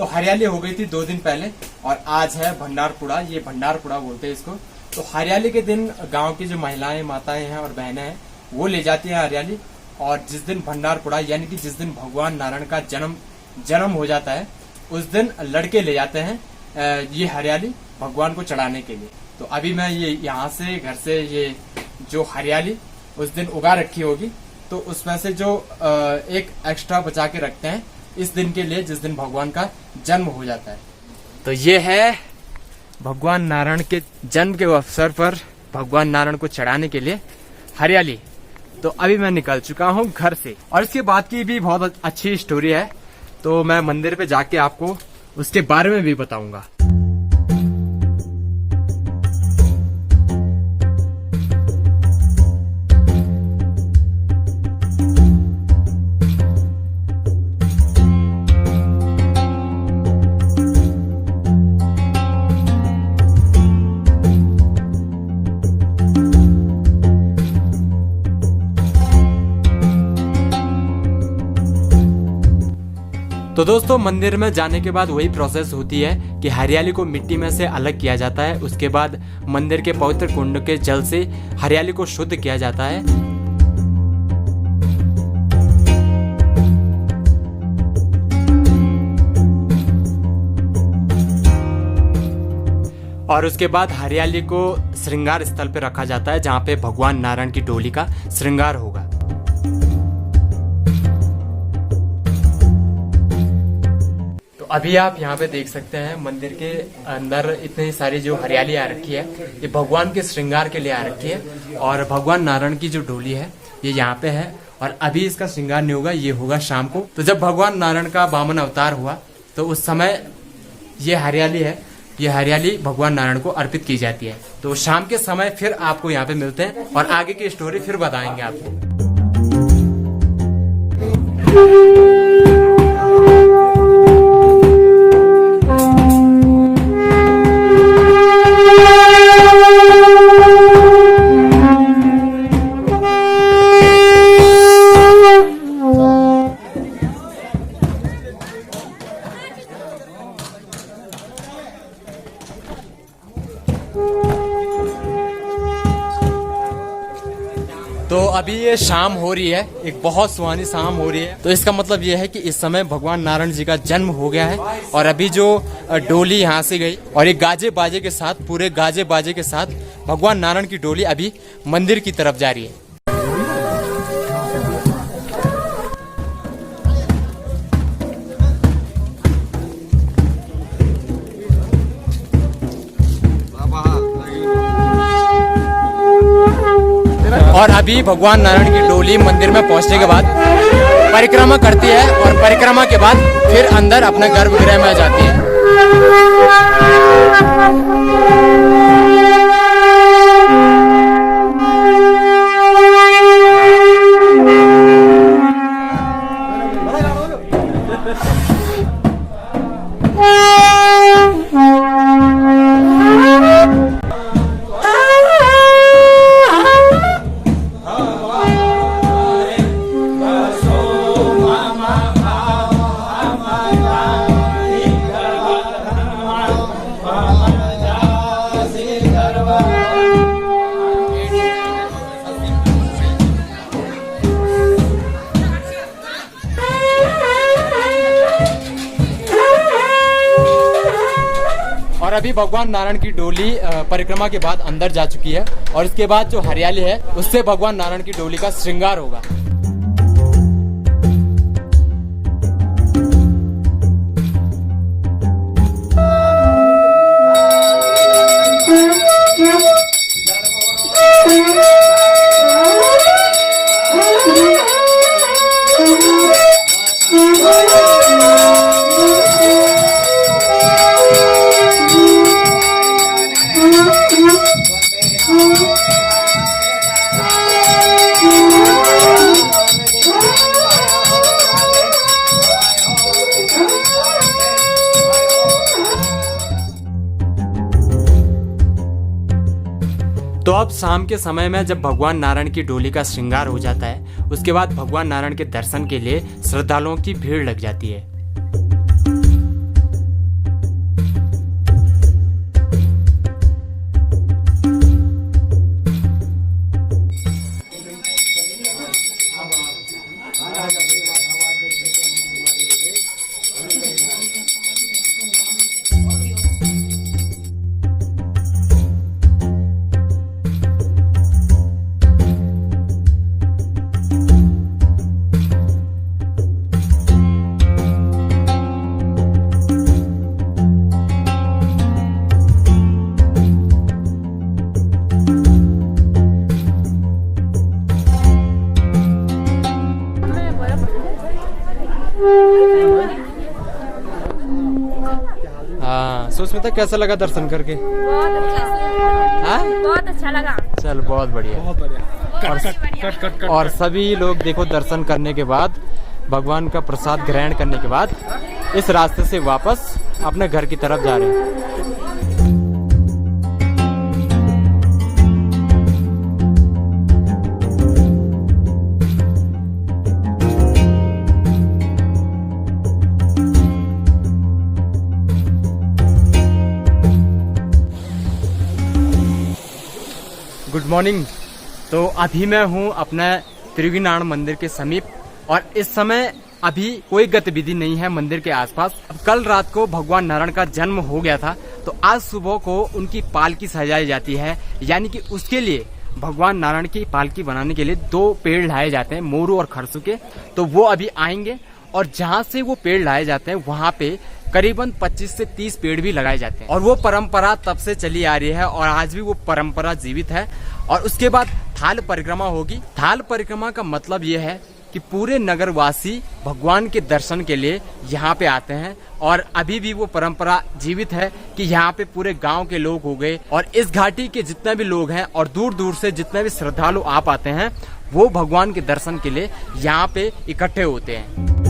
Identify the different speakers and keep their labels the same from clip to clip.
Speaker 1: तो हरियाली हो गई थी 2 दिन पहले और आज है भंडारपुरा, ये भंडारपुरा बोलते हैं इसको। तो हरियाली के दिन गांव की जो महिलाएं, माताएं हैं और बहनें हैं वो ले जाती हैं हरियाली। और जिस दिन भंडारपुरा यानी कि जिस दिन भगवान नारायण का जन्म हो जाता है उस दिन लड़के ले जाते हैं ये हरियाली भगवान को चढ़ाने के लिए। तो अभी मैं ये यहाँ से घर से ये जो हरियाली उस दिन उगा रखी होगी तो उसमें से जो एक एक्स्ट्रा बचा के रखते हैं इस दिन के लिए जिस दिन भगवान का जन्म हो जाता है। तो ये है भगवान नारायण के जन्म के अवसर पर भगवान नारायण को चढ़ाने के लिए हरियाली। तो अभी मैं निकल चुका हूँ घर से और इसके बाद की भी बहुत अच्छी स्टोरी है, तो मैं मंदिर पे जाके आपको उसके बारे में भी बताऊंगा। तो दोस्तों मंदिर में जाने के बाद वही प्रोसेस होती है कि हरियाली को मिट्टी में से अलग किया जाता है। उसके बाद मंदिर के पवित्र कुंड के जल से हरियाली को शुद्ध किया जाता है। और उसके बाद हरियाली को श्रृंगार स्थल पे रखा जाता है जहाँ पे भगवान नारायण की डोली का श्रृंगार होगा। अभी आप यहाँ पे देख सकते हैं मंदिर के अंदर इतनी सारी जो हरियाली आ रखी है ये भगवान के श्रृंगार के लिए आ रखी है। और भगवान नारायण की जो डोली है ये यहाँ पे है और अभी इसका श्रृंगार नहीं होगा, ये होगा शाम को। तो जब भगवान नारायण का वामन अवतार हुआ तो उस समय ये हरियाली है, ये हरियाली भगवान नारायण को अर्पित की जाती है। तो शाम के समय फिर आपको यहाँ पे मिलते हैं और आगे की स्टोरी फिर बताएंगे आपको। तो अभी ये शाम हो रही है, एक बहुत सुहानी शाम हो रही है। तो इसका मतलब ये है कि इस समय भगवान नारायण जी का जन्म हो गया है। और अभी जो डोली यहाँ से गई और एक गाजे बाजे के साथ, पूरे गाजे बाजे के साथ भगवान नारायण की डोली अभी मंदिर की तरफ जा रही है। और अभी भगवान नारायण की डोली मंदिर में पहुंचने के बाद परिक्रमा करती है और परिक्रमा के बाद फिर अंदर अपने गर्भगृह में जाती है। और अभी भगवान नारायण की डोली परिक्रमा के बाद अंदर जा चुकी है और इसके बाद जो हरियाली है उससे भगवान नारायण की डोली का श्रृंगार होगा। तो अब शाम के समय में जब भगवान नारायण की डोली का श्रृंगार हो जाता है उसके बाद भगवान नारायण के दर्शन के लिए श्रद्धालुओं की भीड़ लग जाती है। हाँ सुष्मिता कैसा लगा दर्शन करके?
Speaker 2: बहुत अच्छा,
Speaker 1: हाँ
Speaker 2: बहुत अच्छा लगा।
Speaker 1: चल बहुत बढ़िया। और सभी लोग देखो दर्शन करने के बाद, भगवान का प्रसाद ग्रहण करने के बाद इस रास्ते से वापस अपने घर की तरफ जा रहे हैं। Good morning. तो अभी मैं हूँ अपने त्रिवेणी मंदिर के समीप और इस समय अभी कोई गतिविधि नहीं है मंदिर के आसपास। कल रात को भगवान नारायण का जन्म हो गया था, तो आज सुबह को उनकी पालकी सजाई जाती है, यानी कि उसके लिए भगवान नारायण की पालकी बनाने के लिए 2 पेड़ लाए जाते हैं, मोरू और खरसू के। तो वो अभी आएंगे और जहाँ से वो पेड़ लाए जाते हैं वहाँ पे करीबन 25 से 30 पेड़ भी लगाए जाते हैं। और वो परंपरा तब से चली आ रही है और आज भी वो परंपरा जीवित है। और उसके बाद थाल परिक्रमा होगी। थाल परिक्रमा का मतलब ये है कि पूरे नगरवासी भगवान के दर्शन के लिए यहाँ पे आते हैं और अभी भी वो परंपरा जीवित है कि यहाँ पे पूरे गांव के लोग हो गए और इस घाटी के जितने भी लोग हैं और दूर दूर से जितने भी श्रद्धालु आ पाते हैं वो भगवान के दर्शन के लिए यहाँ पे इकट्ठे होते हैं।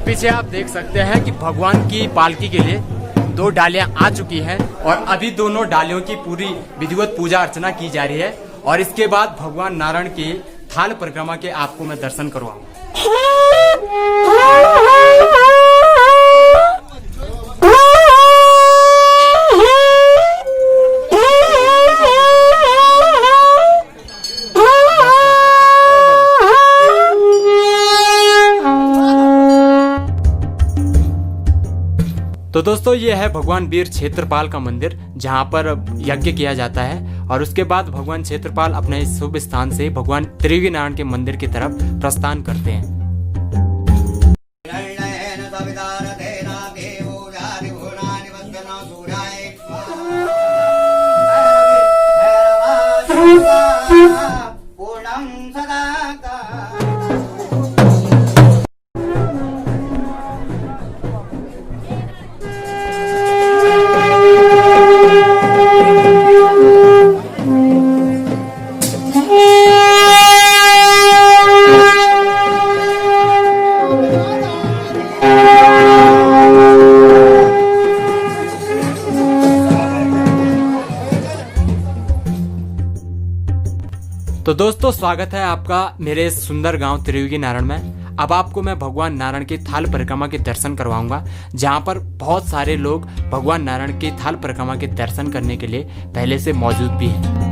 Speaker 1: पीछे आप देख सकते हैं कि भगवान की पालकी के लिए 2 डालियां आ चुकी हैं और अभी दोनों डालियों की पूरी विधिवत पूजा अर्चना की जा रही है और इसके बाद भगवान नारायण की थाल परिक्रमा के आपको मैं दर्शन करवाऊंगा। तो दोस्तों ये है भगवान वीर क्षेत्रपाल का मंदिर जहाँ पर यज्ञ किया जाता है और उसके बाद भगवान क्षेत्रपाल अपने इस शुभ स्थान से भगवान त्रिवेणी नारायण के मंदिर की तरफ प्रस्थान करते हैं। तो दोस्तों स्वागत है आपका मेरे इस सुंदर गांव त्रिवेणी नारायण में। अब आपको मैं भगवान नारायण की थाल परिक्रमा के दर्शन करवाऊंगा, जहां पर बहुत सारे लोग भगवान नारायण की थाल परिक्रमा के दर्शन करने के लिए पहले से मौजूद भी हैं।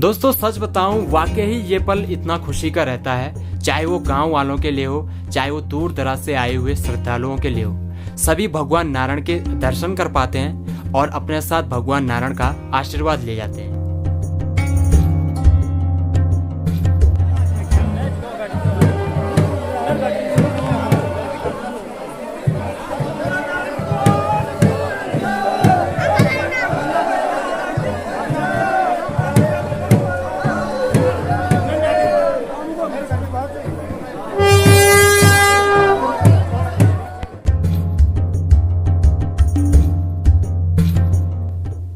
Speaker 1: दोस्तों सच बताऊं, वाकई ही ये पल इतना खुशी का रहता है, चाहे वो गांव वालों के लिए हो, चाहे वो दूर दराज से आए हुए श्रद्धालुओं के लिए हो। सभी भगवान नारायण के दर्शन कर पाते हैं और अपने साथ भगवान नारायण का आशीर्वाद ले जाते हैं।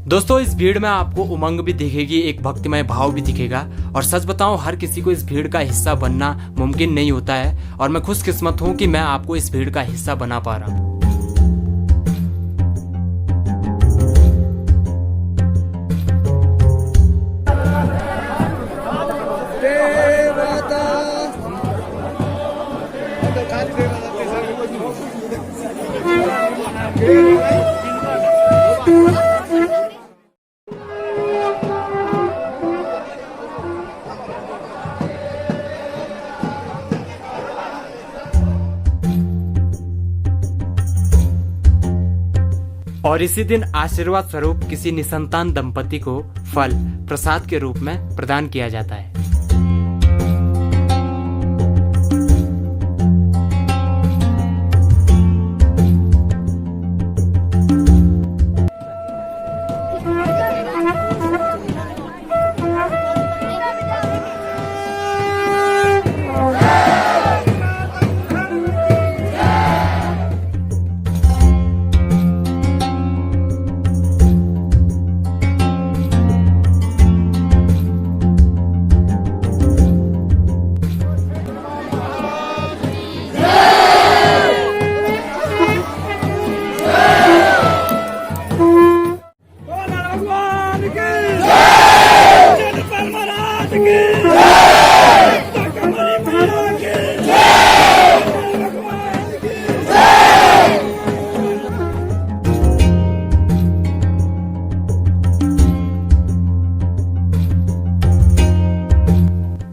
Speaker 1: दोस्तों इस भीड़ में आपको उमंग भी दिखेगी, एक भक्तिमय भाव भी दिखेगा। और सच बताऊं, हर किसी को इस भीड़ का हिस्सा बनना मुमकिन नहीं होता है और मैं खुशकिस्मत हूं कि मैं आपको इस भीड़ का हिस्सा बना पा रहा हूं। और इसी दिन आशीर्वाद स्वरूप किसी निसंतान दंपति को फल प्रसाद के रूप में प्रदान किया जाता है।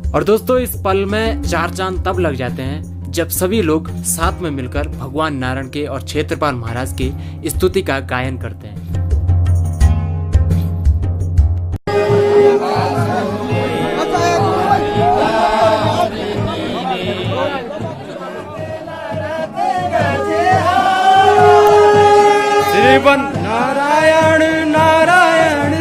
Speaker 1: और दोस्तों इस पल में चार चांद तब लग जाते हैं जब सभी लोग साथ में मिलकर भगवान नारायण के और क्षेत्रपाल महाराज की स्तुति का गायन करते हैं। श्रीवन नारायण नारायण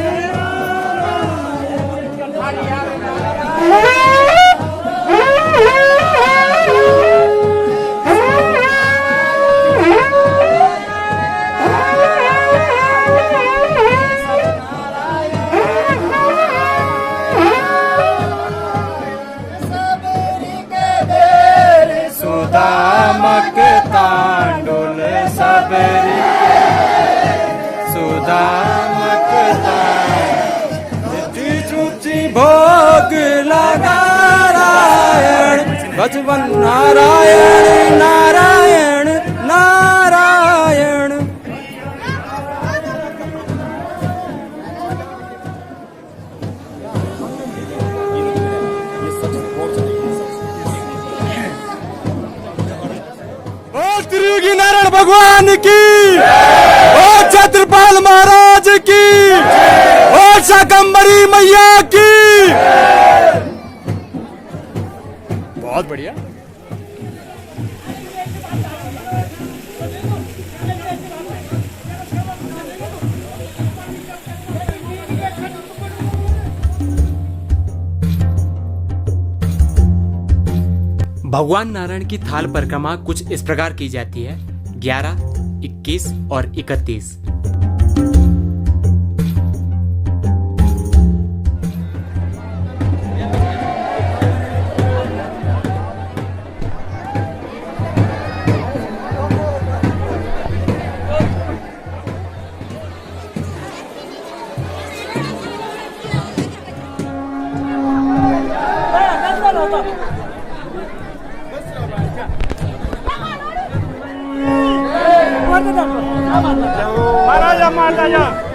Speaker 1: सुदामक तांडुल सबरी सुदामक तांडुल भोग लगा नारायण बचवन नारायण नारायण नारायण। त्रियोगी नारायण भगवान की, ओ क्षेत्रपाल महाराज की, ओ शाकंभरी मैया की। बहुत बढ़िया। भगवान नारायण की थाल परिक्रमा कुछ इस प्रकार की जाती है: 11, 21 और 31।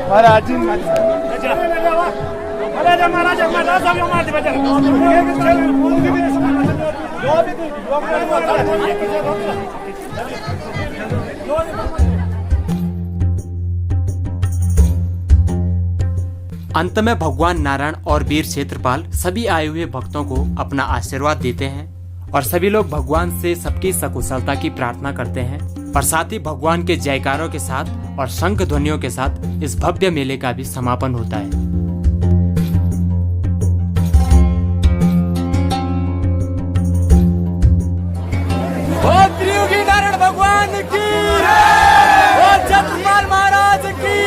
Speaker 1: महाराज अंत में भगवान नारायण और वीर क्षेत्रपाल सभी आए हुए भक्तों को अपना आशीर्वाद देते हैं और सभी लोग भगवान से सबकी सकुशलता की प्रार्थना करते हैं और साथ ही भगवान के जयकारों के साथ और शंख ध्वनियों के साथ इस भव्य मेले का भी समापन होता है। नारायण भगवान की और क्षेत्रपाल महाराज की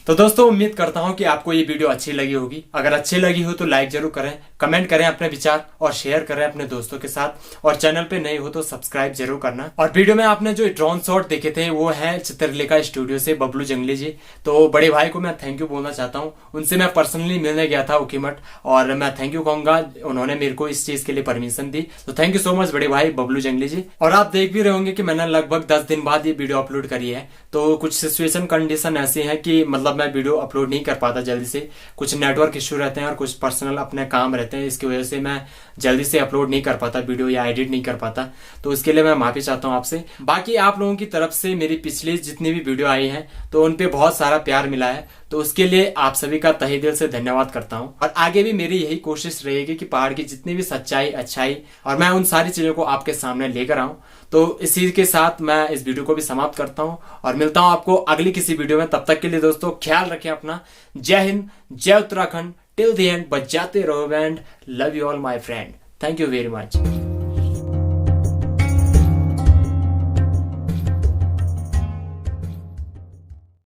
Speaker 1: तो दोस्तों उम्मीद करता हूं कि आपको ये वीडियो अच्छी लगी होगी। अगर अच्छी लगी हो तो लाइक जरूर करें, कमेंट करें अपने विचार और शेयर करें अपने दोस्तों के साथ और चैनल पे नए हो तो सब्सक्राइब जरूर करना। और वीडियो में आपने जो ड्रोन शॉट देखे थे वो है चित्रलेखा स्टूडियो से बबलू जंगली जी। तो बड़े भाई को मैं थैंक यू बोलना चाहता हूँ। उनसे मैं पर्सनली मिलने गया था उकीमठ और मैं थैंक यू कहूंगा, उन्होंने मेरे को इस चीज के लिए परमिशन दी। तो थैंक यू सो मच बड़े भाई बबलू जंगली जी। और आप देख भी रहे होंगे कि मैंने लगभग 10 दिन बाद ये वीडियो अपलोड करी है। तो कुछ सिचुएशन कंडीशन ऐसी है कि मतलब मैं वीडियो अपलोड नहीं कर पाता जल्दी से, कुछ नेटवर्क इश्यू रहते हैं और कुछ पर्सनल अपने काम रहते हैं, इसकी वजह से मैं जल्दी से अपलोड नहीं कर पाता वीडियो या एडिट नहीं कर पाता। तो इसके लिए मैं माफी चाहता हूं आपसे। बाकी आप लोगों की तरफ से मेरी पिछली जितनी भी वीडियो आई है तो उन पे बहुत सारा प्यार मिला है, तो उसके लिए आप सभी का तहे दिल से धन्यवाद करता हूं। और आगे भी मेरी यही कोशिश रहेगी कि पहाड़ की जितनी भी सच्चाई अच्छाई और मैं उन सारी चीजों को आपके सामने लेकर आऊं। तो इसी के साथ मैं इस वीडियो को भी समाप्त करता हूं और मिलता हूं आपको अगली किसी वीडियो में। तब तक के लिए दोस्तों ख्याल रखें अपना। जय हिंद, जय उत्तराखंड, टिल द एंड बजाते रहो band. Love you all my friend, thank you very much.